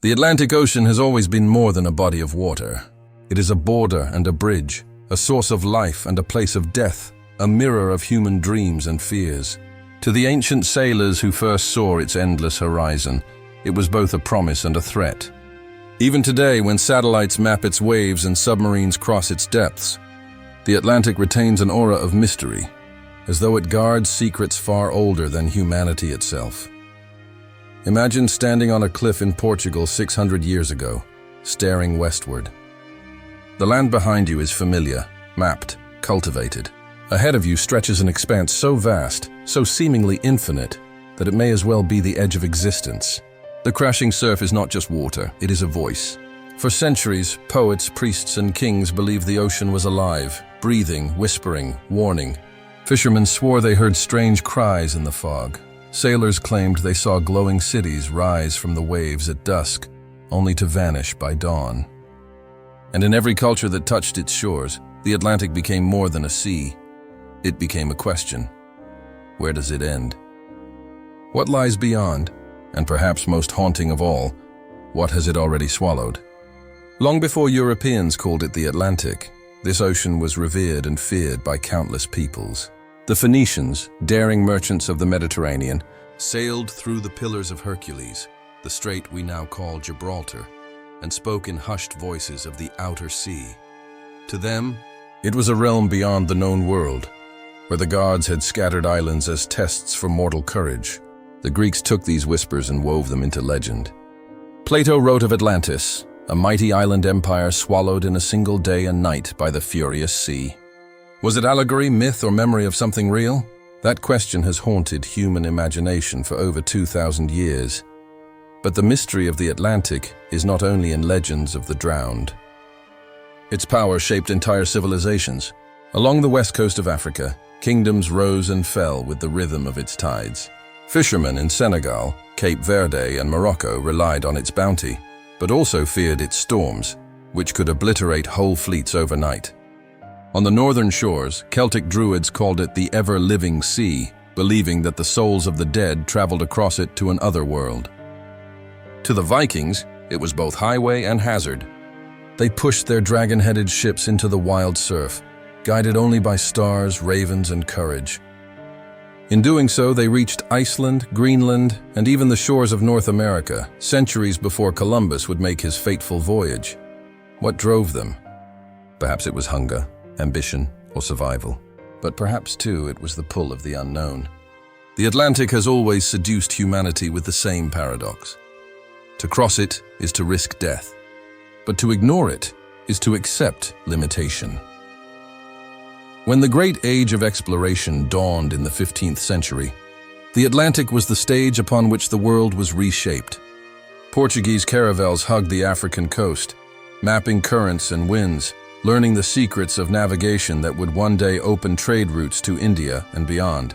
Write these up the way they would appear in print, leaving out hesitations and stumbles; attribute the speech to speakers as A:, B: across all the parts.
A: The Atlantic Ocean has always been more than a body of water. It is a border and a bridge, a source of life and a place of death, a mirror of human dreams and fears. To the ancient sailors who first saw its endless horizon, it was both a promise and a threat. Even today, when satellites map its waves and submarines cross its depths, the Atlantic retains an aura of mystery, as though it guards secrets far older than humanity itself. Imagine standing on a cliff in Portugal 600 years ago, staring westward. The land behind you is familiar, mapped, cultivated. Ahead of you stretches an expanse so vast, so seemingly infinite, that it may as well be the edge of existence. The crashing surf is not just water, it is a voice. For centuries, poets, priests, and kings believed the ocean was alive, breathing, whispering, warning. Fishermen swore they heard strange cries in the fog. Sailors claimed they saw glowing cities rise from the waves at dusk, only to vanish by dawn. And in every culture that touched its shores, the Atlantic became more than a sea. It became a question. Where does it end? What lies beyond? And perhaps most haunting of all, what has it already swallowed? Long before Europeans called it the Atlantic, this ocean was revered and feared by countless peoples. The Phoenicians, daring merchants of the Mediterranean, sailed through the Pillars of Hercules, the strait we now call Gibraltar, and spoke in hushed voices of the outer sea. To them, it was a realm beyond the known world, where the gods had scattered islands as tests for mortal courage. The Greeks took these whispers and wove them into legend. Plato wrote of Atlantis, a mighty island empire swallowed in a single day and night by the furious sea. Was it allegory, myth, or memory of something real? That question has haunted human imagination for over 2,000 years. But the mystery of the Atlantic is not only in legends of the drowned. Its power shaped entire civilizations. Along the west coast of Africa, kingdoms rose and fell with the rhythm of its tides. Fishermen in Senegal, Cape Verde, and Morocco relied on its bounty, but also feared its storms, which could obliterate whole fleets overnight. On the northern shores, Celtic Druids called it the ever-living sea, believing that the souls of the dead traveled across it to an other world. To the Vikings, it was both highway and hazard. They pushed their dragon-headed ships into the wild surf, guided only by stars, ravens, and courage. In doing so, they reached Iceland, Greenland, and even the shores of North America, centuries before Columbus would make his fateful voyage. What drove them? Perhaps it was hunger, ambition, or survival. But perhaps, too, it was the pull of the unknown. The Atlantic has always seduced humanity with the same paradox. To cross it is to risk death, but to ignore it is to accept limitation. When the great age of exploration dawned in the 15th century, the Atlantic was the stage upon which the world was reshaped. Portuguese caravels hugged the African coast, mapping currents and winds, learning the secrets of navigation that would one day open trade routes to India and beyond.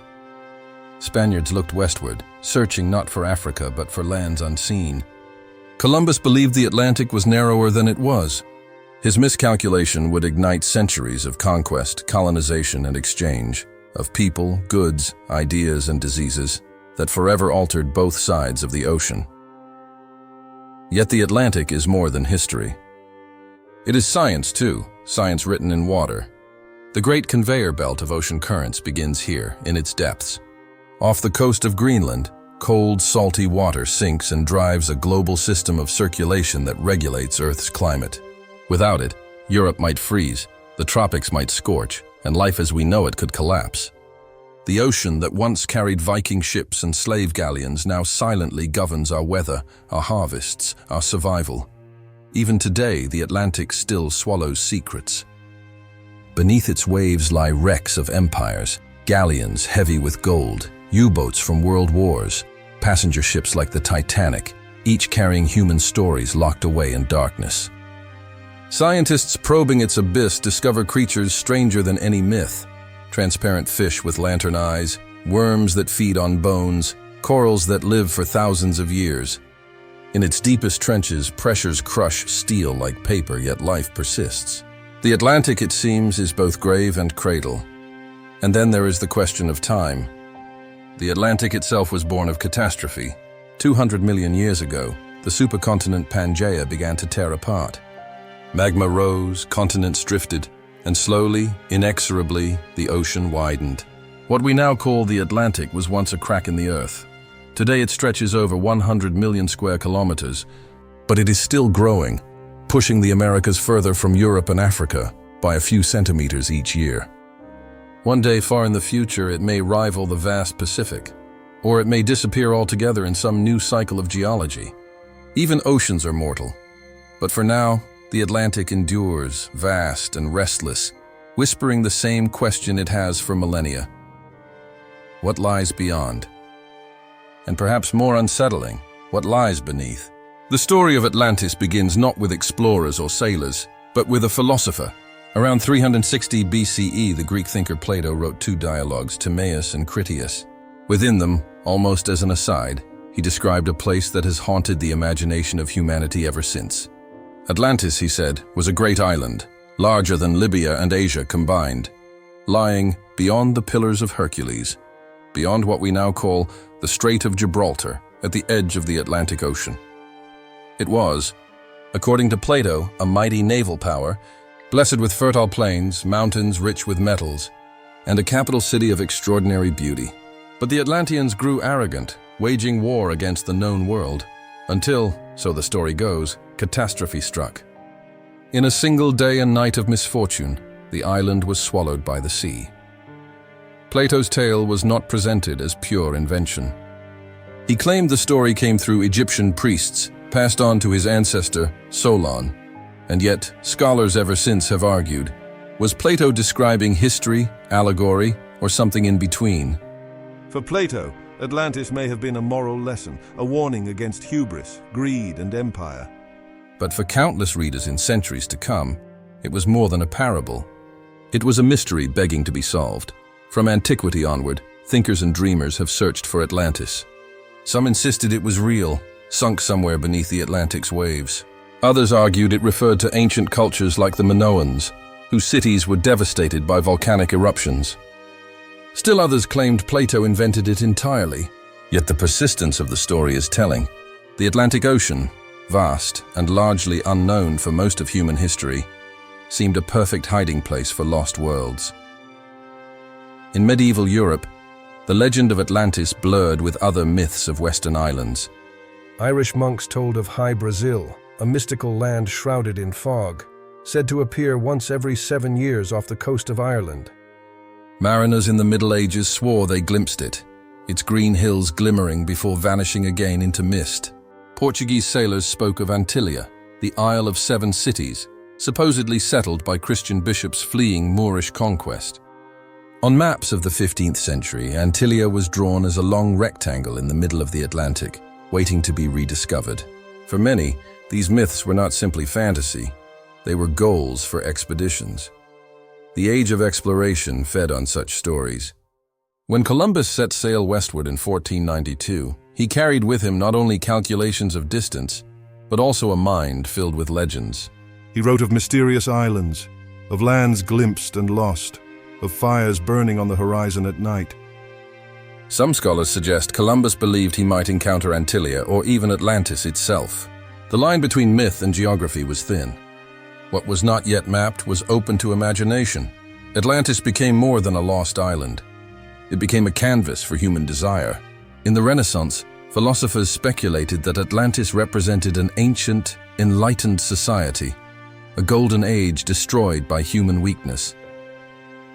A: Spaniards looked westward, searching not for Africa but for lands unseen. Columbus believed the Atlantic was narrower than it was. His miscalculation would ignite centuries of conquest, colonization, and exchange, of people, goods, ideas, and diseases that forever altered both sides of the ocean. Yet the Atlantic is more than history. It is science, too, science written in water. The great conveyor belt of ocean currents begins here, in its depths. Off the coast of Greenland, cold, salty water sinks and drives a global system of circulation that regulates Earth's climate. Without it, Europe might freeze, the tropics might scorch, and life as we know it could collapse. The ocean that once carried Viking ships and slave galleons now silently governs our weather, our harvests, our survival. Even today, the Atlantic still swallows secrets. Beneath its waves lie wrecks of empires, galleons heavy with gold, U-boats from world wars, passenger ships like the Titanic, each carrying human stories locked away in darkness. Scientists probing its abyss discover creatures stranger than any myth. Transparent fish with lantern eyes, worms that feed on bones, corals that live for thousands of years. In its deepest trenches, pressures crush steel like paper, yet life persists. The Atlantic, it seems, is both grave and cradle. And then there is the question of time. The Atlantic itself was born of catastrophe. 200 million years ago, the supercontinent Pangaea began to tear apart. Magma rose, continents drifted, and slowly, inexorably, the ocean widened. What we now call the Atlantic was once a crack in the earth. Today it stretches over 100 million square kilometers, but it is still growing, pushing the Americas further from Europe and Africa by a few centimeters each year. One day far in the future, it may rival the vast Pacific, or it may disappear altogether in some new cycle of geology. Even oceans are mortal. But for now, the Atlantic endures, vast and restless, whispering the same question it has for millennia. What lies beyond? And perhaps more unsettling, what lies beneath? The story of Atlantis begins not with explorers or sailors, but with a philosopher. Around 360 BCE, the Greek thinker Plato wrote 2 dialogues, Timaeus and Critias. Within them, almost as an aside, he described a place that has haunted the imagination of humanity ever since. Atlantis, he said, was a great island, larger than Libya and Asia combined, lying beyond the Pillars of Hercules, beyond what we now call the Strait of Gibraltar, at the edge of the Atlantic Ocean. It was, according to Plato, a mighty naval power, blessed with fertile plains, mountains rich with metals, and a capital city of extraordinary beauty. But the Atlanteans grew arrogant, waging war against the known world, until, so the story goes, catastrophe struck. In a single day and night of misfortune, the island was swallowed by the sea. Plato's tale was not presented as pure invention. He claimed the story came through Egyptian priests, passed on to his ancestor, Solon. And yet, scholars ever since have argued, was Plato describing history, allegory, or something in between?
B: For Plato, Atlantis may have been a moral lesson, a warning against hubris, greed, and empire.
A: But for countless readers in centuries to come, it was more than a parable. It was a mystery begging to be solved. From antiquity onward, thinkers and dreamers have searched for Atlantis. Some insisted it was real, sunk somewhere beneath the Atlantic's waves. Others argued it referred to ancient cultures like the Minoans, whose cities were devastated by volcanic eruptions. Still others claimed Plato invented it entirely, yet the persistence of the story is telling. The Atlantic Ocean, vast and largely unknown for most of human history, seemed a perfect hiding place for lost worlds. In medieval Europe, the legend of Atlantis blurred with other myths of Western islands.
C: Irish monks told of High Brazil, a mystical land shrouded in fog, said to appear once every 7 years off the coast of Ireland.
A: Mariners in the Middle Ages swore they glimpsed it, its green hills glimmering before vanishing again into mist. Portuguese sailors spoke of Antillia, the Isle of 7 cities, supposedly settled by Christian bishops fleeing Moorish conquest. On maps of the 15th century, Antillia was drawn as a long rectangle in the middle of the Atlantic, waiting to be rediscovered. For many, these myths were not simply fantasy, they were goals for expeditions. The age of exploration fed on such stories. When Columbus set sail westward in 1492, he carried with him not only calculations of distance, but also a mind filled with legends.
B: He wrote of mysterious islands, of lands glimpsed and lost, of fires burning on the horizon at night.
A: Some scholars suggest Columbus believed he might encounter Antillia or even Atlantis itself. The line between myth and geography was thin. What was not yet mapped was open to imagination. Atlantis became more than a lost island. It became a canvas for human desire. In the Renaissance, philosophers speculated that Atlantis represented an ancient, enlightened society, a golden age destroyed by human weakness.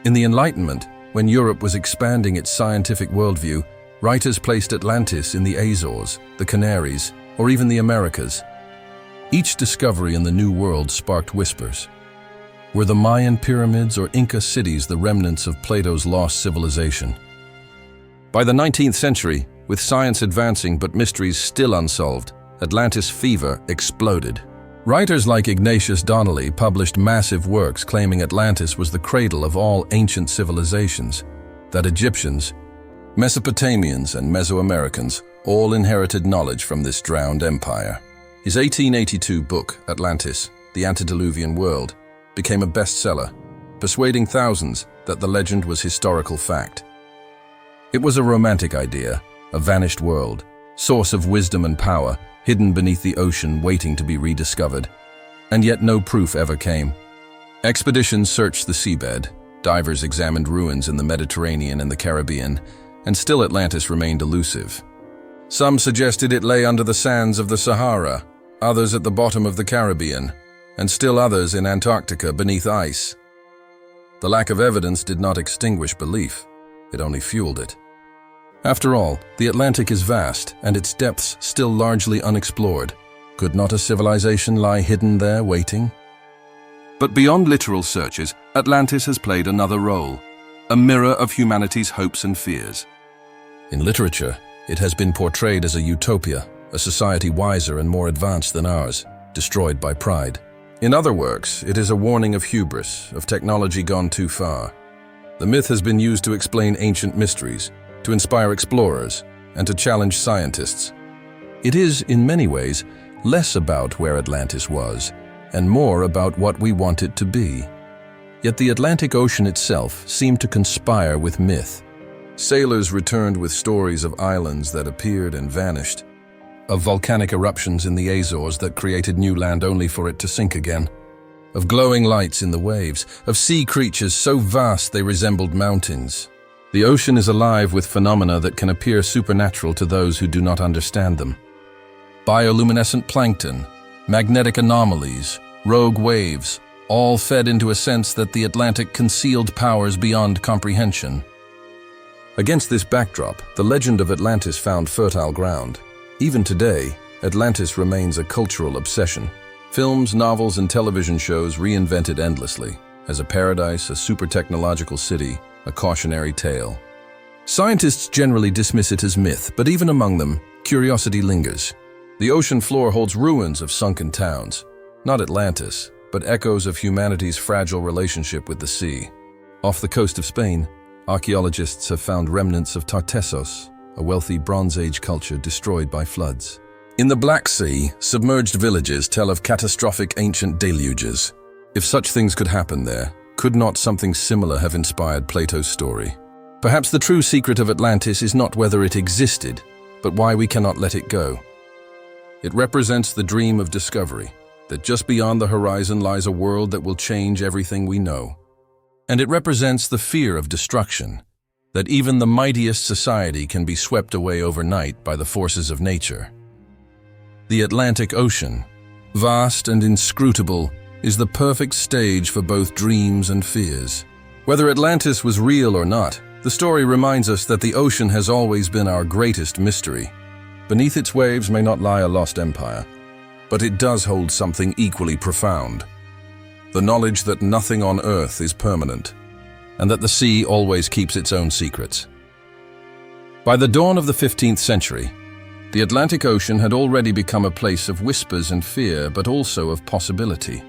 A: In the Enlightenment, when Europe was expanding its scientific worldview, writers placed Atlantis in the Azores, the Canaries, or even the Americas. Each discovery in the New World sparked whispers. Were the Mayan pyramids or Inca cities the remnants of Plato's lost civilization? By the 19th century, with science advancing but mysteries still unsolved, Atlantis fever exploded. Writers like Ignatius Donnelly published massive works claiming Atlantis was the cradle of all ancient civilizations, that Egyptians, Mesopotamians, and Mesoamericans all inherited knowledge from this drowned empire. His 1882 book, Atlantis, The Antediluvian World, became a bestseller, persuading thousands that the legend was historical fact. It was a romantic idea, a vanished world, source of wisdom and power, hidden beneath the ocean waiting to be rediscovered. And yet no proof ever came. Expeditions searched the seabed, divers examined ruins in the Mediterranean and the Caribbean, and still Atlantis remained elusive. Some suggested it lay under the sands of the Sahara, others at the bottom of the Caribbean, and still others in Antarctica beneath ice. The lack of evidence did not extinguish belief, it only fueled it. After all, the Atlantic is vast, and its depths still largely unexplored. Could not a civilization lie hidden there, waiting? But beyond literal searches, Atlantis has played another role, a mirror of humanity's hopes and fears. In literature, it has been portrayed as a utopia, a society wiser and more advanced than ours, destroyed by pride. In other works, it is a warning of hubris, of technology gone too far. The myth has been used to explain ancient mysteries, to inspire explorers, and to challenge scientists. It is, in many ways, less about where Atlantis was, and more about what we want it to be. Yet the Atlantic Ocean itself seemed to conspire with myth. Sailors returned with stories of islands that appeared and vanished, of volcanic eruptions in the Azores that created new land only for it to sink again, of glowing lights in the waves, of sea creatures so vast they resembled mountains. The ocean is alive with phenomena that can appear supernatural to those who do not understand them. Bioluminescent plankton, magnetic anomalies, rogue waves, all fed into a sense that the Atlantic concealed powers beyond comprehension. Against this backdrop, the legend of Atlantis found fertile ground. Even today, Atlantis remains a cultural obsession. Films, novels, and television shows reinvent it endlessly, as a paradise, a super-technological city, a cautionary tale. Scientists generally dismiss it as myth, but even among them, curiosity lingers. The ocean floor holds ruins of sunken towns, not Atlantis, but echoes of humanity's fragile relationship with the sea. Off the coast of Spain, archaeologists have found remnants of Tartessos, a wealthy Bronze Age culture destroyed by floods. In the Black Sea, submerged villages tell of catastrophic ancient deluges. If such things could happen there, could not something similar have inspired Plato's story? Perhaps the true secret of Atlantis is not whether it existed, but why we cannot let it go. It represents the dream of discovery, that just beyond the horizon lies a world that will change everything we know. And it represents the fear of destruction, that even the mightiest society can be swept away overnight by the forces of nature. The Atlantic Ocean, vast and inscrutable, is the perfect stage for both dreams and fears. Whether Atlantis was real or not, the story reminds us that the ocean has always been our greatest mystery. Beneath its waves may not lie a lost empire, but it does hold something equally profound. The knowledge that nothing on Earth is permanent, and that the sea always keeps its own secrets. By the dawn of the 15th century, the Atlantic Ocean had already become a place of whispers and fear, but also of possibility.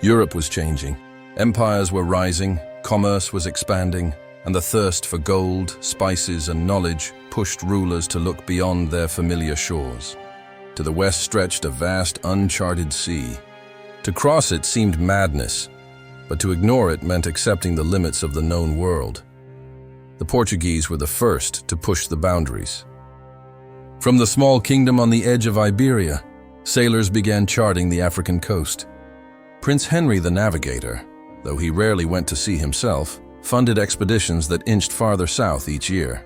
A: Europe was changing, empires were rising, commerce was expanding, and the thirst for gold, spices, and knowledge pushed rulers to look beyond their familiar shores. To the west stretched a vast, uncharted sea. To cross it seemed madness, but to ignore it meant accepting the limits of the known world. The Portuguese were the first to push the boundaries. From the small kingdom on the edge of Iberia, sailors began charting the African coast. Prince Henry the Navigator, though he rarely went to sea himself, funded expeditions that inched farther south each year.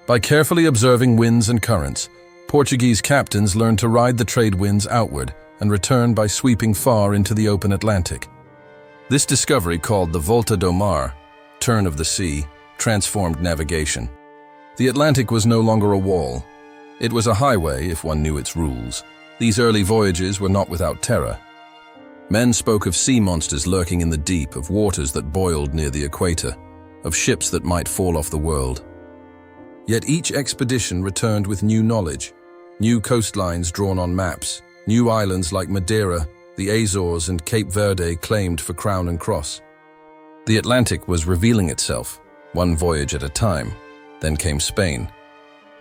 A: By carefully observing winds and currents, Portuguese captains learned to ride the trade winds outward and return by sweeping far into the open Atlantic. This discovery, called the Volta do Mar, turn of the sea, transformed navigation. The Atlantic was no longer a wall. It was a highway if one knew its rules. These early voyages were not without terror. Men spoke of sea monsters lurking in the deep, of waters that boiled near the equator, of ships that might fall off the world. Yet each expedition returned with new knowledge, new coastlines drawn on maps, new islands like Madeira, the Azores, and Cape Verde claimed for crown and cross. The Atlantic was revealing itself, one voyage at a time. Then came Spain.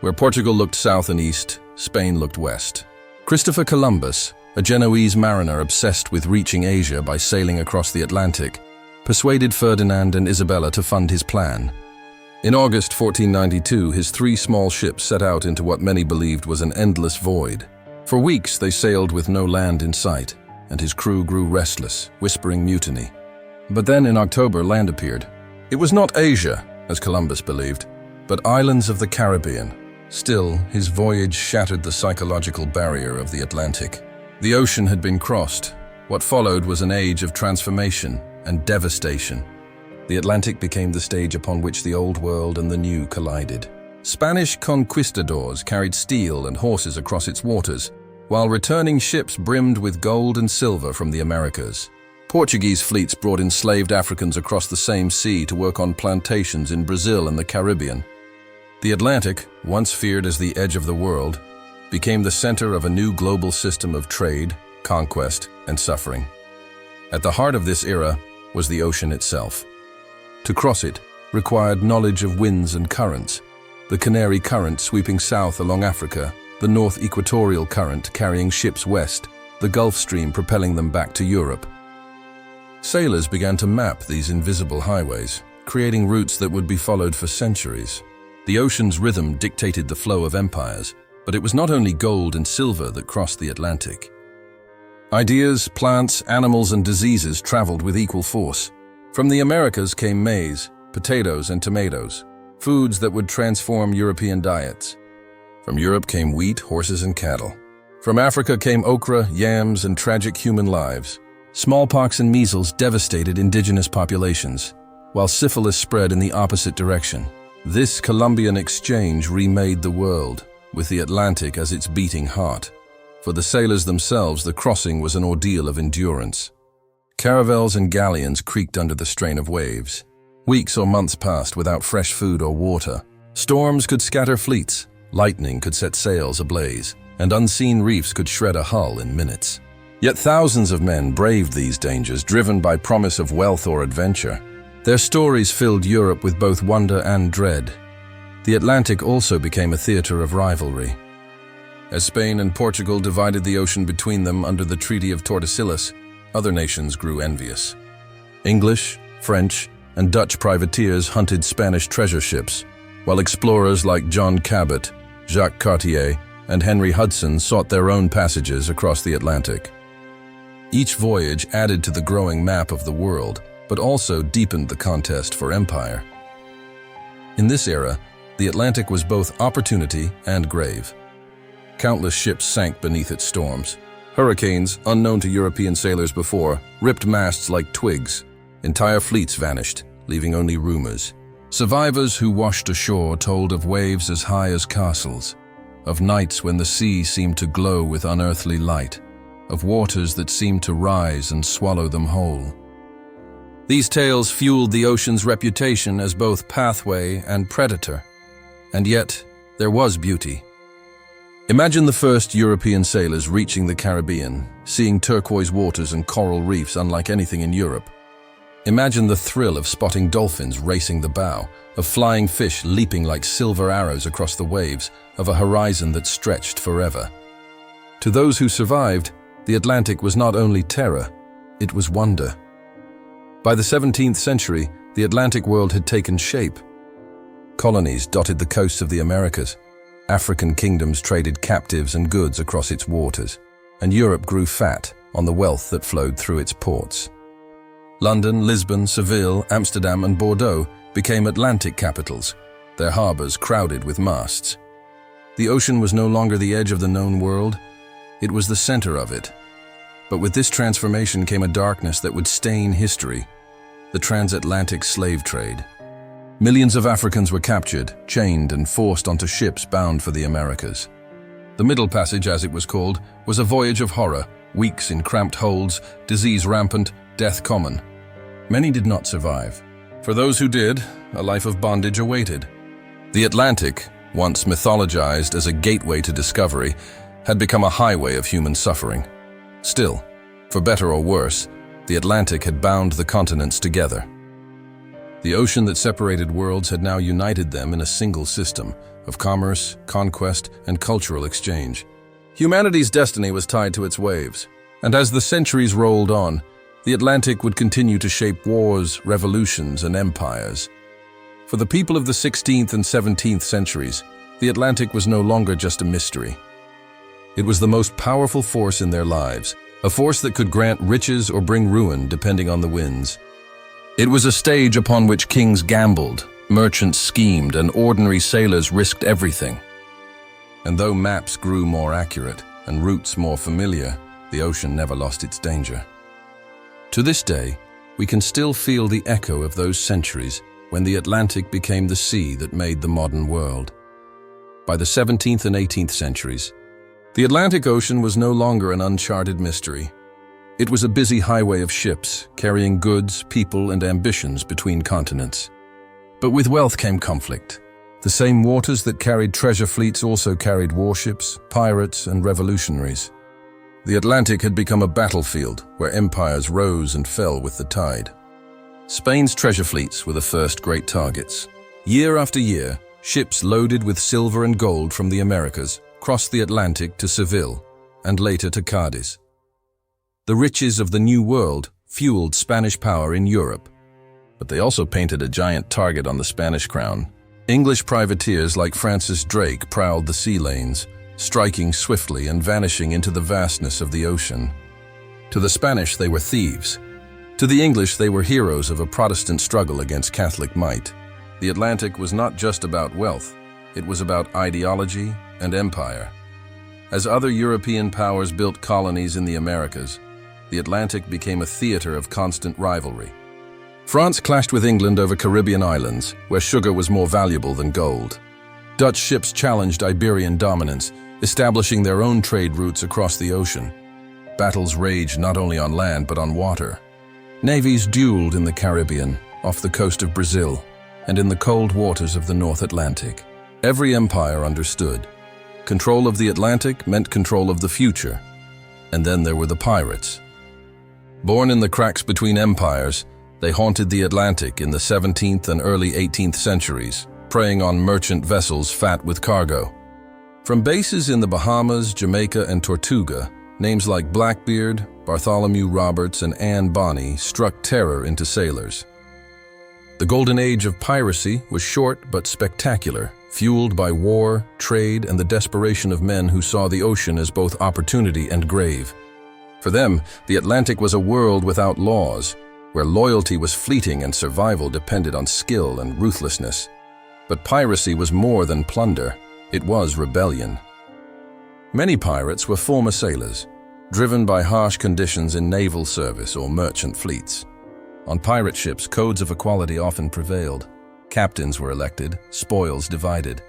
A: Where Portugal looked south and east, Spain looked west. Christopher Columbus, a Genoese mariner obsessed with reaching Asia by sailing across the Atlantic, persuaded Ferdinand and Isabella to fund his plan. In August 1492, his 3 small ships set out into what many believed was an endless void. For weeks they sailed with no land in sight, and his crew grew restless, whispering mutiny. But then in October land appeared. It was not Asia, as Columbus believed, but islands of the Caribbean. Still, his voyage shattered the psychological barrier of the Atlantic. The ocean had been crossed. What followed was an age of transformation and devastation. The Atlantic became the stage upon which the Old World and the New collided. Spanish conquistadors carried steel and horses across its waters, while returning ships brimmed with gold and silver from the Americas. Portuguese fleets brought enslaved Africans across the same sea to work on plantations in Brazil and the Caribbean. The Atlantic, once feared as the edge of the world, became the center of a new global system of trade, conquest, and suffering. At the heart of this era was the ocean itself. To cross it required knowledge of winds and currents, the Canary Current sweeping south along Africa, the North Equatorial Current carrying ships west, the Gulf Stream propelling them back to Europe. Sailors began to map these invisible highways, creating routes that would be followed for centuries. The ocean's rhythm dictated the flow of empires, but it was not only gold and silver that crossed the Atlantic. Ideas, plants, animals, and diseases traveled with equal force. From the Americas came maize, potatoes, and tomatoes, foods that would transform European diets. From Europe came wheat, horses, and cattle. From Africa came okra, yams, and tragic human lives. Smallpox and measles devastated indigenous populations, while syphilis spread in the opposite direction. This Columbian exchange remade the world, with the Atlantic as its beating heart. For the sailors themselves, the crossing was an ordeal of endurance. Caravels and galleons creaked under the strain of waves. Weeks or months passed without fresh food or water. Storms could scatter fleets, lightning could set sails ablaze, and unseen reefs could shred a hull in minutes. Yet thousands of men braved these dangers, driven by promise of wealth or adventure. Their stories filled Europe with both wonder and dread. The Atlantic also became a theater of rivalry. As Spain and Portugal divided the ocean between them under the Treaty of Tordesillas, other nations grew envious. English, French, and Dutch privateers hunted Spanish treasure ships, while explorers like John Cabot, Jacques Cartier, and Henry Hudson sought their own passages across the Atlantic. Each voyage added to the growing map of the world, but also deepened the contest for empire. In this era, the Atlantic was both opportunity and grave. Countless ships sank beneath its storms. Hurricanes, unknown to European sailors before, ripped masts like twigs. Entire fleets vanished, leaving only rumors. Survivors who washed ashore told of waves as high as castles, of nights when the sea seemed to glow with unearthly light, of waters that seemed to rise and swallow them whole. These tales fueled the ocean's reputation as both pathway and predator. And yet, there was beauty. Imagine the first European sailors reaching the Caribbean, seeing turquoise waters and coral reefs unlike anything in Europe. Imagine the thrill of spotting dolphins racing the bow, of flying fish leaping like silver arrows across the waves, of a horizon that stretched forever. To those who survived, the Atlantic was not only terror, it was wonder. By the 17th century, the Atlantic world had taken shape. Colonies dotted the coasts of the Americas. African kingdoms traded captives and goods across its waters, and Europe grew fat on the wealth that flowed through its ports. London, Lisbon, Seville, Amsterdam, and Bordeaux became Atlantic capitals, their harbors crowded with masts. The ocean was no longer the edge of the known world, it was the center of it. But with this transformation came a darkness that would stain history: the transatlantic slave trade. Millions of Africans were captured, chained, and forced onto ships bound for the Americas. The Middle Passage, as it was called, was a voyage of horror, weeks in cramped holds, disease rampant, death common. Many did not survive. For those who did, a life of bondage awaited. The Atlantic, once mythologized as a gateway to discovery, had become a highway of human suffering. Still, for better or worse, the Atlantic had bound the continents together. The ocean that separated worlds had now united them in a single system of commerce, conquest, and cultural exchange. Humanity's destiny was tied to its waves, and as the centuries rolled on, the Atlantic would continue to shape wars, revolutions, and empires. For the people of the 16th and 17th centuries, the Atlantic was no longer just a mystery. It was the most powerful force in their lives, a force that could grant riches or bring ruin depending on the winds. It was a stage upon which kings gambled, merchants schemed, and ordinary sailors risked everything. And though maps grew more accurate and routes more familiar, the ocean never lost its danger. To this day, we can still feel the echo of those centuries when the Atlantic became the sea that made the modern world. By the 17th and 18th centuries, the Atlantic Ocean was no longer an uncharted mystery. It was a busy highway of ships, carrying goods, people, and ambitions between continents. But with wealth came conflict. The same waters that carried treasure fleets also carried warships, pirates, and revolutionaries. The Atlantic had become a battlefield where empires rose and fell with the tide. Spain's treasure fleets were the first great targets. Year after year, ships loaded with silver and gold from the Americas crossed the Atlantic to Seville, and later to Cadiz. The riches of the New World fueled Spanish power in Europe, but they also painted a giant target on the Spanish crown. English privateers like Francis Drake prowled the sea lanes, striking swiftly and vanishing into the vastness of the ocean. To the Spanish, they were thieves. To the English, they were heroes of a Protestant struggle against Catholic might. The Atlantic was not just about wealth, it was about ideology and empire. As other European powers built colonies in the Americas, the Atlantic became a theater of constant rivalry. France clashed with England over Caribbean islands, where sugar was more valuable than gold. Dutch ships challenged Iberian dominance, establishing their own trade routes across the ocean. Battles raged not only on land but on water. Navies dueled in the Caribbean, off the coast of Brazil, and in the cold waters of the North Atlantic. Every empire understood. Control of the Atlantic meant control of the future. And then there were the pirates. Born in the cracks between empires, they haunted the Atlantic in the 17th and early 18th centuries, preying on merchant vessels fat with cargo. From bases in the Bahamas, Jamaica, and Tortuga, names like Blackbeard, Bartholomew Roberts, and Anne Bonny struck terror into sailors. The golden age of piracy was short but spectacular, fueled by war, trade, and the desperation of men who saw the ocean as both opportunity and grave. For them, the Atlantic was a world without laws, where loyalty was fleeting and survival depended on skill and ruthlessness. But piracy was more than plunder, it was rebellion. Many pirates were former sailors, driven by harsh conditions in naval service or merchant fleets. On pirate ships, codes of equality often prevailed. Captains were elected, spoils divided.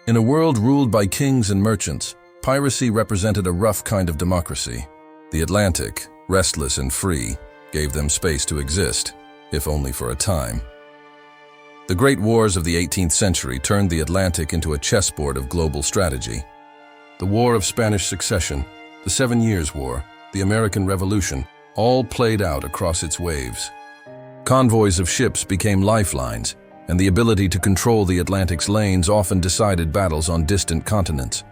A: In a world ruled by kings and merchants, piracy represented a rough kind of democracy. The Atlantic, restless and free, gave them space to exist, if only for a time. The great wars of the 18th century turned the Atlantic into a chessboard of global strategy. The War of Spanish Succession, the 7 Years' War, the American Revolution, all played out across its waves. Convoys of ships became lifelines, and the ability to control the Atlantic's lanes often decided battles on distant continents.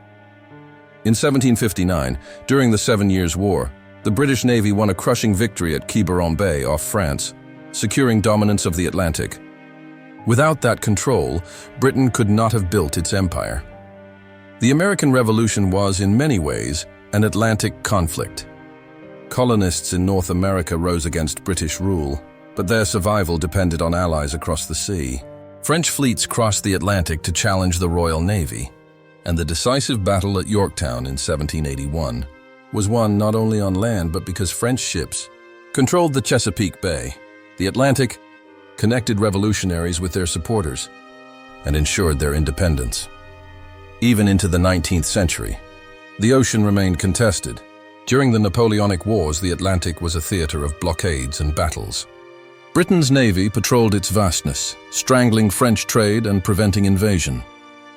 A: In 1759, during the 7 Years' War, the British Navy won a crushing victory at Quiberon Bay off France, securing dominance of the Atlantic. Without that control, Britain could not have built its empire. The American Revolution was, in many ways, an Atlantic conflict. Colonists in North America rose against British rule, but their survival depended on allies across the sea. French fleets crossed the Atlantic to challenge the Royal Navy, and the decisive battle at Yorktown in 1781 was won not only on land but because French ships controlled the Chesapeake Bay. The Atlantic connected revolutionaries with their supporters and ensured their independence. Even into the 19th century, the ocean remained contested. During the Napoleonic Wars, the Atlantic was a theater of blockades and battles. Britain's navy patrolled its vastness, strangling French trade and preventing invasion.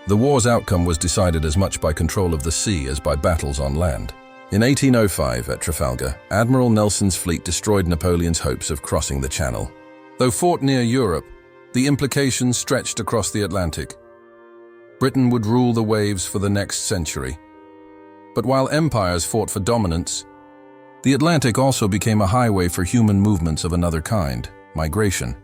A: The war's outcome was decided as much by control of the sea as by battles on land. In 1805, at Trafalgar, Admiral Nelson's fleet destroyed Napoleon's hopes of crossing the Channel. Though fought near Europe, the implications stretched across the Atlantic. Britain would rule the waves for the next century. But while empires fought for dominance, the Atlantic also became a highway for human movements of another kind, migration.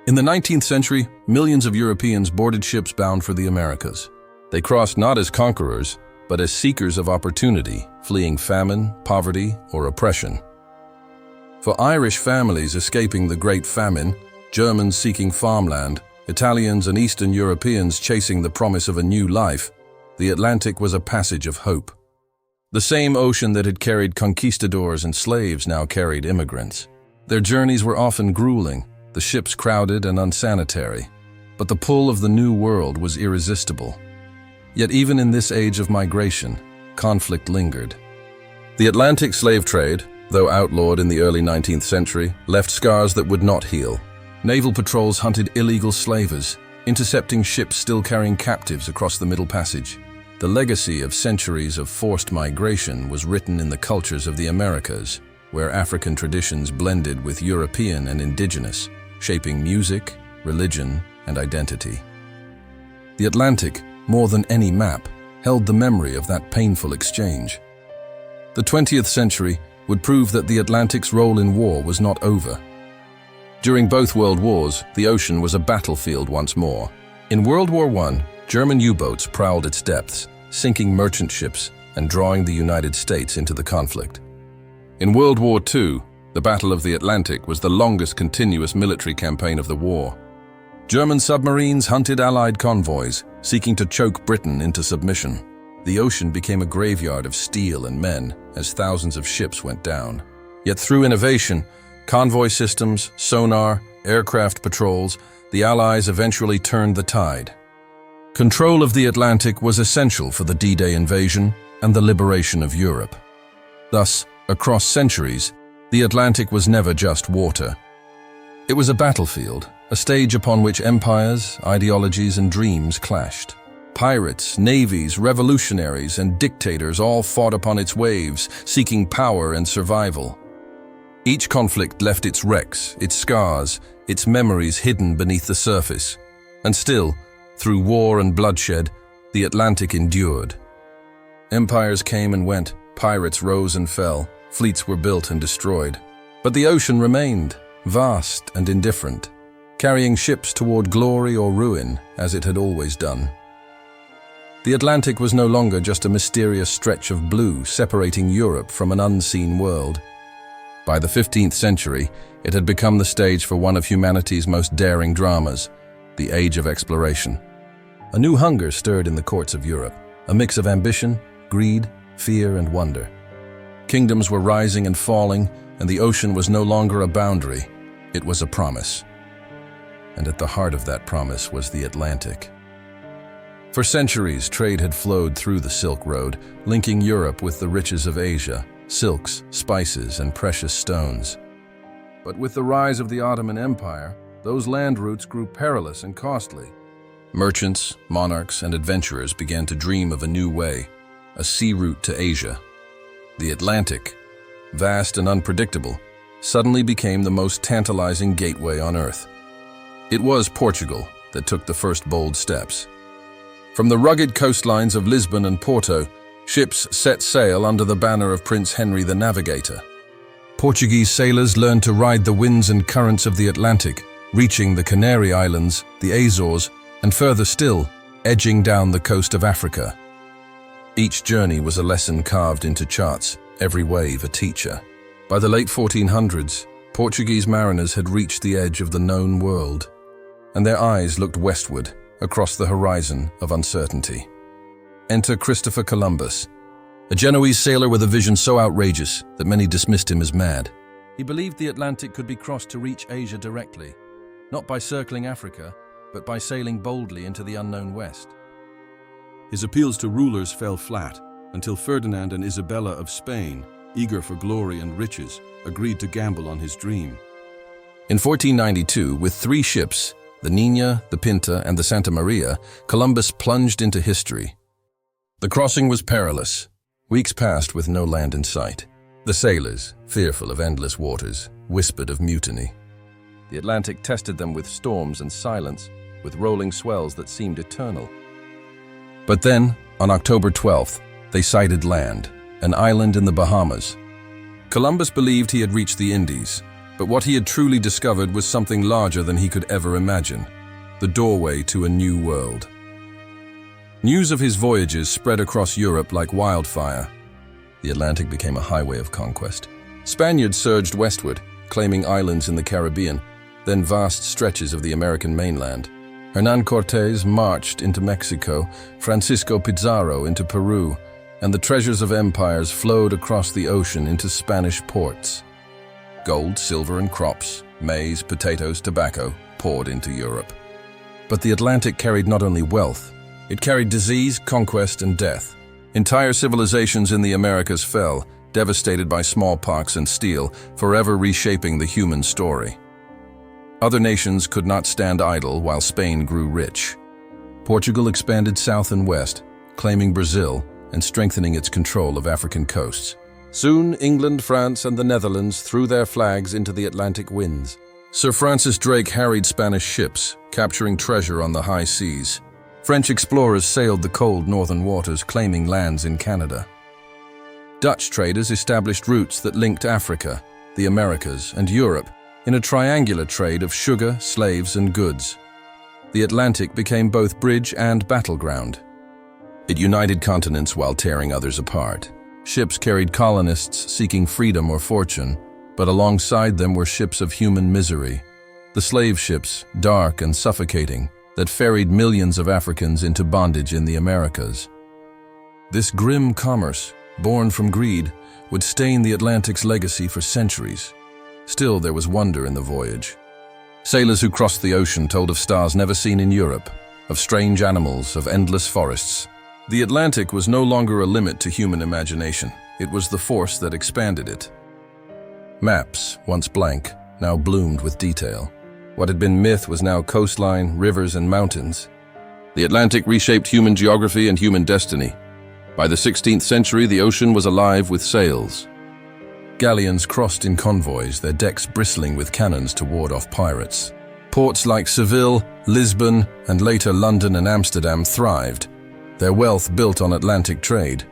A: In the 19th century, millions of Europeans boarded ships bound for the Americas. They crossed not as conquerors, but as seekers of opportunity, fleeing famine, poverty, or oppression. For Irish families escaping the Great Famine, Germans seeking farmland, Italians and Eastern Europeans chasing the promise of a new life, the Atlantic was a passage of hope. The same ocean that had carried conquistadors and slaves now carried immigrants. Their journeys were often grueling, the ships crowded and unsanitary, but the pull of the New World was irresistible. Yet even in this age of migration, conflict lingered. The Atlantic slave trade, though outlawed in the early 19th century, left scars that would not heal. Naval patrols hunted illegal slavers, intercepting ships still carrying captives across the Middle Passage. The legacy of centuries of forced migration was written in the cultures of the Americas, where African traditions blended with European and indigenous, shaping music, religion, and identity. The Atlantic, more than any map, held the memory of that painful exchange. The 20th century would prove that the Atlantic's role in war was not over. During both World Wars, the ocean was a battlefield once more. In World War I, German U-boats prowled its depths, sinking merchant ships and drawing the United States into the conflict. In World War II, the Battle of the Atlantic was the longest continuous military campaign of the war. German submarines hunted Allied convoys, seeking to choke Britain into submission. The ocean became a graveyard of steel and men as thousands of ships went down. Yet through innovation, convoy systems, sonar, aircraft patrols, the Allies eventually turned the tide. Control of the Atlantic was essential for the D-Day invasion and the liberation of Europe. Thus, across centuries, the Atlantic was never just water. It was a battlefield, a stage upon which empires, ideologies, and dreams clashed. Pirates, navies, revolutionaries, and dictators all fought upon its waves, seeking power and survival. Each conflict left its wrecks, its scars, its memories hidden beneath the surface. And still, through war and bloodshed, the Atlantic endured. Empires came and went, pirates rose and fell, fleets were built and destroyed. But the ocean remained, vast and indifferent, carrying ships toward glory or ruin, as it had always done. The Atlantic was no longer just a mysterious stretch of blue separating Europe from an unseen world. By the 15th century, it had become the stage for one of humanity's most daring dramas, the Age of Exploration. A new hunger stirred in the courts of Europe, a mix of ambition, greed, fear, and wonder. Kingdoms were rising and falling, and the ocean was no longer a boundary, it was a promise. And at the heart of that promise was the Atlantic. For centuries, trade had flowed through the Silk Road, linking Europe with the riches of Asia, silks, spices, and precious stones. But with the rise of the Ottoman Empire, those land routes grew perilous and costly. Merchants, monarchs, and adventurers began to dream of a new way, a sea route to Asia. The Atlantic, vast and unpredictable, suddenly became the most tantalizing gateway on Earth. It was Portugal that took the first bold steps. From the rugged coastlines of Lisbon and Porto, ships set sail under the banner of Prince Henry the Navigator. Portuguese sailors learned to ride the winds and currents of the Atlantic, reaching the Canary Islands, the Azores, and further still, edging down the coast of Africa. Each journey was a lesson carved into charts, every wave a teacher. By the late 1400s, Portuguese mariners had reached the edge of the known world, and their eyes looked westward, across the horizon of uncertainty. Enter Christopher Columbus, a Genoese sailor with a vision so outrageous that many dismissed him as mad. He believed the Atlantic could be crossed to reach Asia directly, not by circling Africa, but by sailing boldly into the unknown West.
B: His appeals to rulers fell flat until Ferdinand and Isabella of Spain, eager for glory and riches, agreed to gamble on his dream.
A: In 1492, with 3 ships, the Niña, the Pinta, and the Santa Maria, Columbus plunged into history. The crossing was perilous. Weeks passed with no land in sight. The sailors, fearful of endless waters, whispered of mutiny. The Atlantic tested them with storms and silence, with rolling swells that seemed eternal. But then, on October 12th, they sighted land, an island in the Bahamas. Columbus believed he had reached the Indies, but what he had truly discovered was something larger than he could ever imagine, the doorway to a new world. News of his voyages spread across Europe like wildfire. The Atlantic became a highway of conquest. Spaniards surged westward, claiming islands in the Caribbean, then vast stretches of the American mainland. Hernán Cortés marched into Mexico, Francisco Pizarro into Peru, and the treasures of empires flowed across the ocean into Spanish ports. Gold, silver, and crops, maize, potatoes, tobacco, poured into Europe. But the Atlantic carried not only wealth, it carried disease, conquest, and death. Entire civilizations in the Americas fell, devastated by smallpox and steel, forever reshaping the human story. Other nations could not stand idle while Spain grew rich. Portugal expanded south and west, claiming Brazil and strengthening its control of African coasts. Soon, England, France, and the Netherlands threw their flags into the Atlantic winds. Sir Francis Drake harried Spanish ships, capturing treasure on the high seas. French explorers sailed the cold northern waters, claiming lands in Canada. Dutch traders established routes that linked Africa, the Americas, and Europe in a triangular trade of sugar, slaves, and goods. The Atlantic became both bridge and battleground. It united continents while tearing others apart. Ships carried colonists seeking freedom or fortune, but alongside them were ships of human misery. The slave ships, dark and suffocating, that ferried millions of Africans into bondage in the Americas. This grim commerce, born from greed, would stain the Atlantic's legacy for centuries. Still, there was wonder in the voyage. Sailors who crossed the ocean told of stars never seen in Europe, of strange animals, of endless forests. The Atlantic was no longer a limit to human imagination. It was the force that expanded it. Maps, once blank, now bloomed with detail. What had been myth was now coastline, rivers, and mountains. The Atlantic reshaped human geography and human destiny. By the 16th century, the ocean was alive with sails. Galleons crossed in convoys, their decks bristling with cannons to ward off pirates. Ports like Seville, Lisbon, and later London and Amsterdam thrived, their wealth built on Atlantic trade.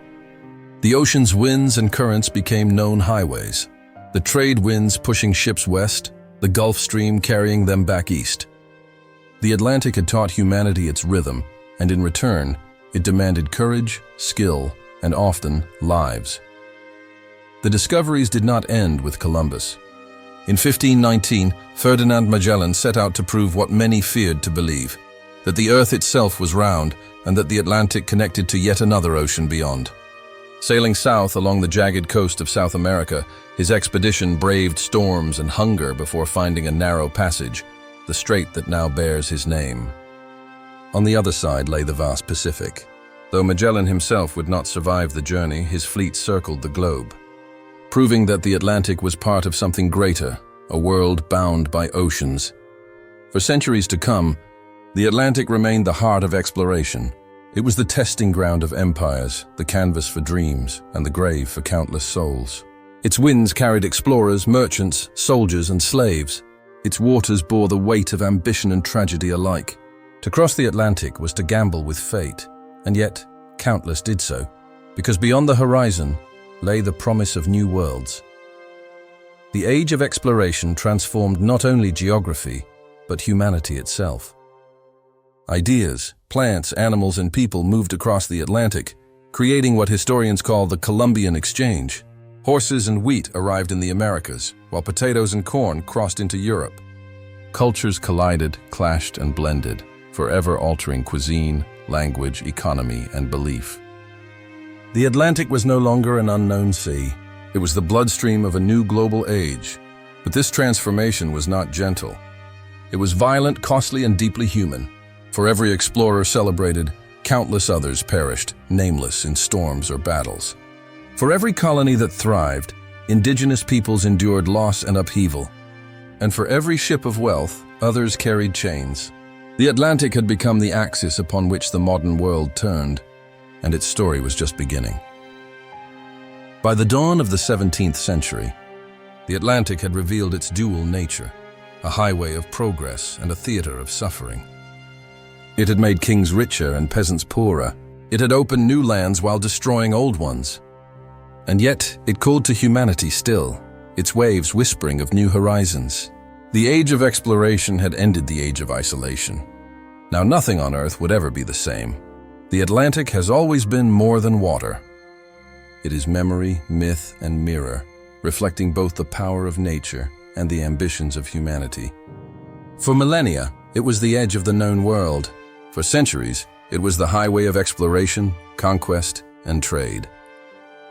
A: The ocean's winds and currents became known highways, the trade winds pushing ships west, the Gulf Stream carrying them back east. The Atlantic had taught humanity its rhythm, and in return, it demanded courage, skill, and often lives. The discoveries did not end with Columbus. In 1519, Ferdinand Magellan set out to prove what many feared to believe, that the Earth itself was round and that the Atlantic connected to yet another ocean beyond. Sailing south along the jagged coast of South America, his expedition braved storms and hunger before finding a narrow passage, the strait that now bears his name. On the other side lay the vast Pacific. Though Magellan himself would not survive the journey, his fleet circled the globe, proving that the Atlantic was part of something greater, a world bound by oceans. For centuries to come, the Atlantic remained the heart of exploration. It was the testing ground of empires, the canvas for dreams, and the grave for countless souls. Its winds carried explorers, merchants, soldiers, and slaves. Its waters bore the weight of ambition and tragedy alike. To cross the Atlantic was to gamble with fate, and yet countless did so, because beyond the horizon lay the promise of new worlds. The age of exploration transformed not only geography, but humanity itself. Ideas, plants, animals, and people moved across the Atlantic, creating what historians call the Columbian Exchange. Horses and wheat arrived in the Americas, while potatoes and corn crossed into Europe. Cultures collided, clashed, and blended, forever altering cuisine, language, economy, and belief. The Atlantic was no longer an unknown sea. It was the bloodstream of a new global age. But this transformation was not gentle. It was violent, costly, and deeply human. For every explorer celebrated, countless others perished, nameless in storms or battles. For every colony that thrived, indigenous peoples endured loss and upheaval. And for every ship of wealth, others carried chains. The Atlantic had become the axis upon which the modern world turned, and its story was just beginning. By the dawn of the 17th century, the Atlantic had revealed its dual nature, a highway of progress and a theater of suffering. It had made kings richer and peasants poorer. It had opened new lands while destroying old ones. And yet, it called to humanity still, its waves whispering of new horizons. The age of exploration had ended the age of isolation. Now nothing on Earth would ever be the same. The Atlantic has always been more than water. It is memory, myth, and mirror, reflecting both the power of nature and the ambitions of humanity. For millennia, it was the edge of the known world. For centuries, it was the highway of exploration, conquest, and trade.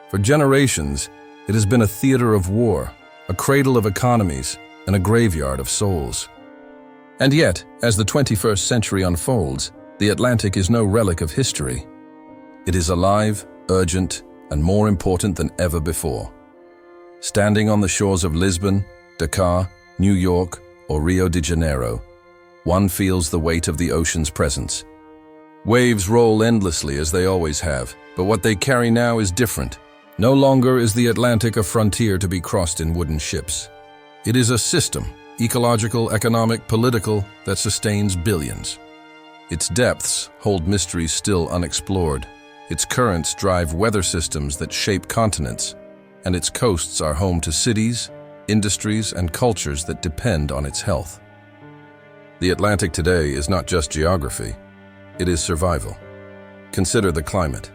A: For generations, it has been a theater of war, a cradle of economies, and a graveyard of souls. And yet, as the 21st century unfolds, the Atlantic is no relic of history. It is alive, urgent, and more important than ever before. Standing on the shores of Lisbon, Dakar, New York, or Rio de Janeiro, one feels the weight of the ocean's presence. Waves roll endlessly as they always have, but what they carry now is different. No longer is the Atlantic a frontier to be crossed in wooden ships. It is a system, ecological, economic, political, that sustains billions. Its depths hold mysteries still unexplored. Its currents drive weather systems that shape continents, and its coasts are home to cities, industries, and cultures that depend on its health. The Atlantic today is not just geography, it is survival. Consider the climate.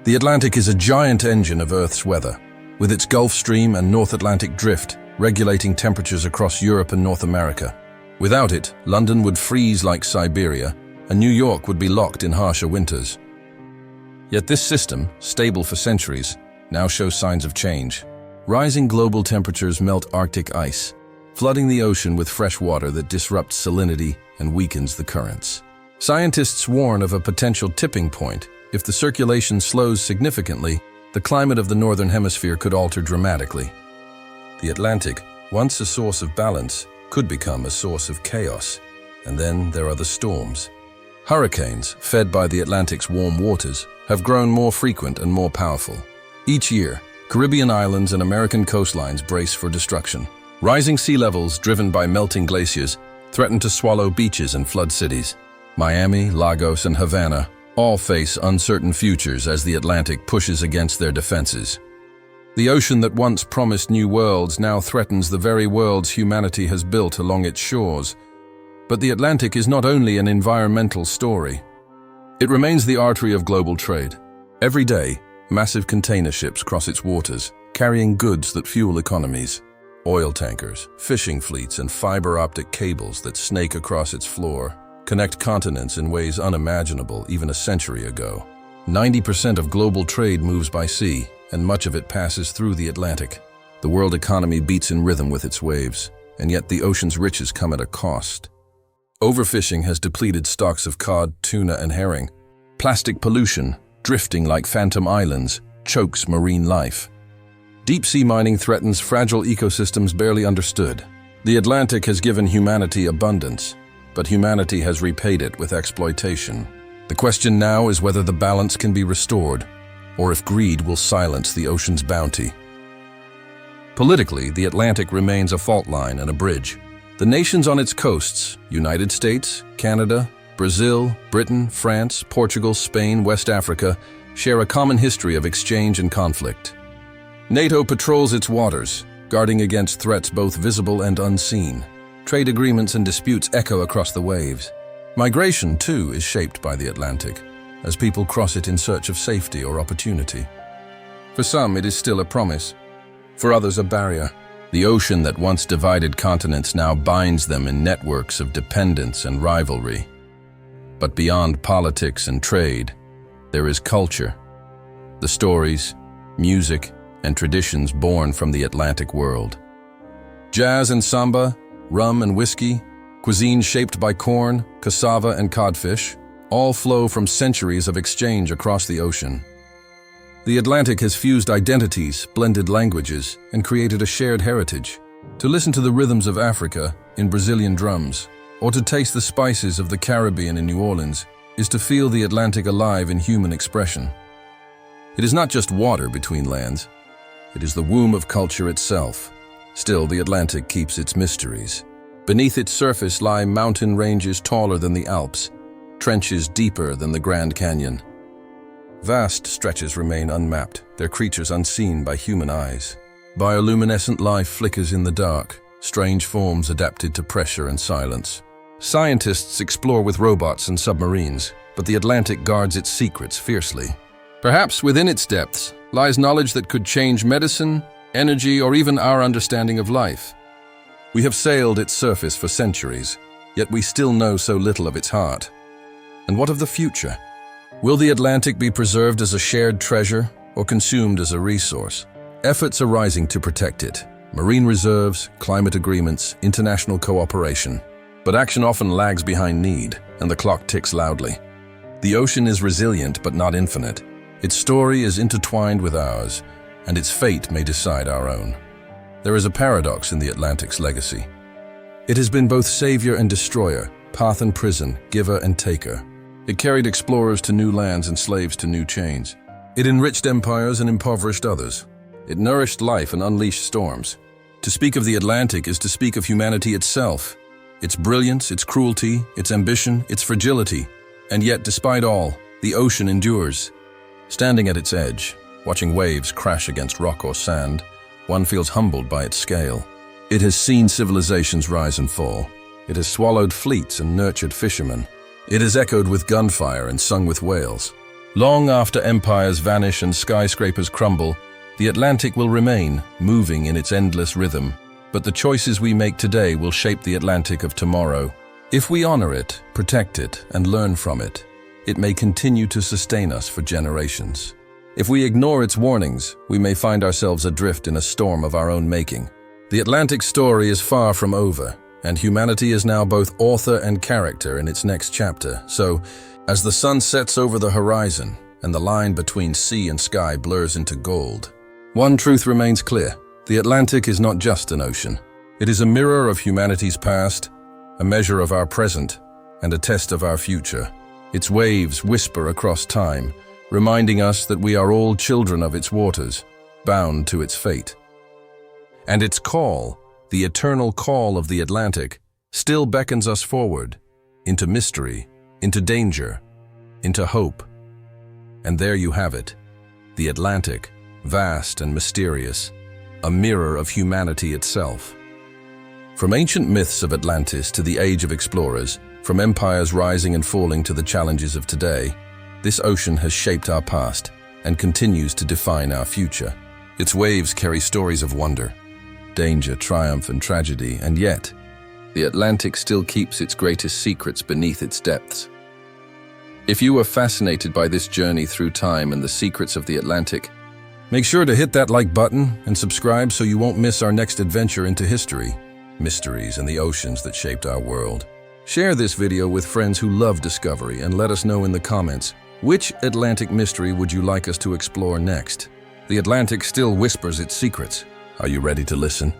A: The Atlantic is a giant engine of Earth's weather, with its Gulf Stream and North Atlantic drift regulating temperatures across Europe and North America. Without it, London would freeze like Siberia, and New York would be locked in harsher winters. Yet this system, stable for centuries, now shows signs of change. Rising global temperatures melt Arctic ice, flooding the ocean with fresh water that disrupts salinity and weakens the currents. Scientists warn of a potential tipping point. If the circulation slows significantly, the climate of the northern hemisphere could alter dramatically. The Atlantic, once a source of balance, could become a source of chaos. And then there are the storms. Hurricanes, fed by the Atlantic's warm waters, have grown more frequent and more powerful. Each year, Caribbean islands and American coastlines brace for destruction. Rising sea levels, driven by melting glaciers, threaten to swallow beaches and flood cities. Miami, Lagos, and Havana all face uncertain futures as the Atlantic pushes against their defenses. The ocean that once promised new worlds now threatens the very worlds humanity has built along its shores. But the Atlantic is not only an environmental story. It remains the artery of global trade. Every day, massive container ships cross its waters, carrying goods that fuel economies. Oil tankers, fishing fleets, and fiber-optic cables that snake across its floor connect continents in ways unimaginable even a century ago. 90% of global trade moves by sea, and much of it passes through the Atlantic. The world economy beats in rhythm with its waves, and yet the ocean's riches come at a cost. Overfishing has depleted stocks of cod, tuna, and herring. Plastic pollution, drifting like phantom islands, chokes marine life. Deep-sea mining threatens fragile ecosystems barely understood. The Atlantic has given humanity abundance, but humanity has repaid it with exploitation. The question now is whether the balance can be restored, or if greed will silence the ocean's bounty. Politically, the Atlantic remains a fault line and a bridge. The nations on its coasts, United States, Canada, Brazil, Britain, France, Portugal, Spain, West Africa, share a common history of exchange and conflict. NATO patrols its waters, guarding against threats both visible and unseen. Trade agreements and disputes echo across the waves. Migration, too, is shaped by the Atlantic, as people cross it in search of safety or opportunity. For some, it is still a promise. For others, a barrier. The ocean that once divided continents now binds them in networks of dependence and rivalry. But beyond politics and trade, there is culture. The stories, music, and traditions born from the Atlantic world. Jazz and samba, rum and whiskey, cuisine shaped by corn, cassava, and codfish, all flow from centuries of exchange across the ocean. The Atlantic has fused identities, blended languages, and created a shared heritage. To listen to the rhythms of Africa in Brazilian drums, or to taste the spices of the Caribbean in New Orleans, is to feel the Atlantic alive in human expression. It is not just water between lands. It is the womb of culture itself. Still, the Atlantic keeps its mysteries. Beneath its surface lie mountain ranges taller than the Alps, trenches deeper than the Grand Canyon. Vast stretches remain unmapped, their creatures unseen by human eyes. Bioluminescent life flickers in the dark, strange forms adapted to pressure and silence. Scientists explore with robots and submarines, but the Atlantic guards its secrets fiercely. Perhaps within its depths lies knowledge that could change medicine, energy, or even our understanding of life. We have sailed its surface for centuries, yet we still know so little of its heart. And what of the future? Will the Atlantic be preserved as a shared treasure or consumed as a resource? Efforts are rising to protect it. Marine reserves, climate agreements, international cooperation. But action often lags behind need, and the clock ticks loudly. The ocean is resilient but not infinite. Its story is intertwined with ours, and its fate may decide our own. There is a paradox in the Atlantic's legacy. It has been both savior and destroyer, path and prison, giver and taker. It carried explorers to new lands and slaves to new chains. It enriched empires and impoverished others. It nourished life and unleashed storms. To speak of the Atlantic is to speak of humanity itself, its brilliance, its cruelty, its ambition, its fragility. And yet, despite all, the ocean endures. Standing at its edge, watching waves crash against rock or sand, one feels humbled by its scale. It has seen civilizations rise and fall. It has swallowed fleets and nurtured fishermen. It has echoed with gunfire and sung with whales. Long after empires vanish and skyscrapers crumble, the Atlantic will remain, moving in its endless rhythm. But the choices we make today will shape the Atlantic of tomorrow. If we honor it, protect it, and learn from it, it may continue to sustain us for generations. If we ignore its warnings, we may find ourselves adrift in a storm of our own making. The Atlantic story is far from over, and humanity is now both author and character in its next chapter. So, as the sun sets over the horizon and the line between sea and sky blurs into gold, one truth remains clear. The Atlantic is not just an ocean. It is a mirror of humanity's past, a measure of our present, and a test of our future. Its waves whisper across time, reminding us that we are all children of its waters, bound to its fate. And its call, the eternal call of the Atlantic, still beckons us forward, into mystery, into danger, into hope. And there you have it, the Atlantic, vast and mysterious, a mirror of humanity itself. From ancient myths of Atlantis to the age of explorers, from empires rising and falling to the challenges of today, this ocean has shaped our past and continues to define our future. Its waves carry stories of wonder, danger, triumph, and tragedy, and yet, the Atlantic still keeps its greatest secrets beneath its depths. If you were fascinated by this journey through time and the secrets of the Atlantic, make sure to hit that like button and subscribe so you won't miss our next adventure into history, mysteries, and the oceans that shaped our world. Share this video with friends who love discovery and let us know in the comments, which Atlantic mystery would you like us to explore next? The Atlantic still whispers its secrets. Are you ready to listen?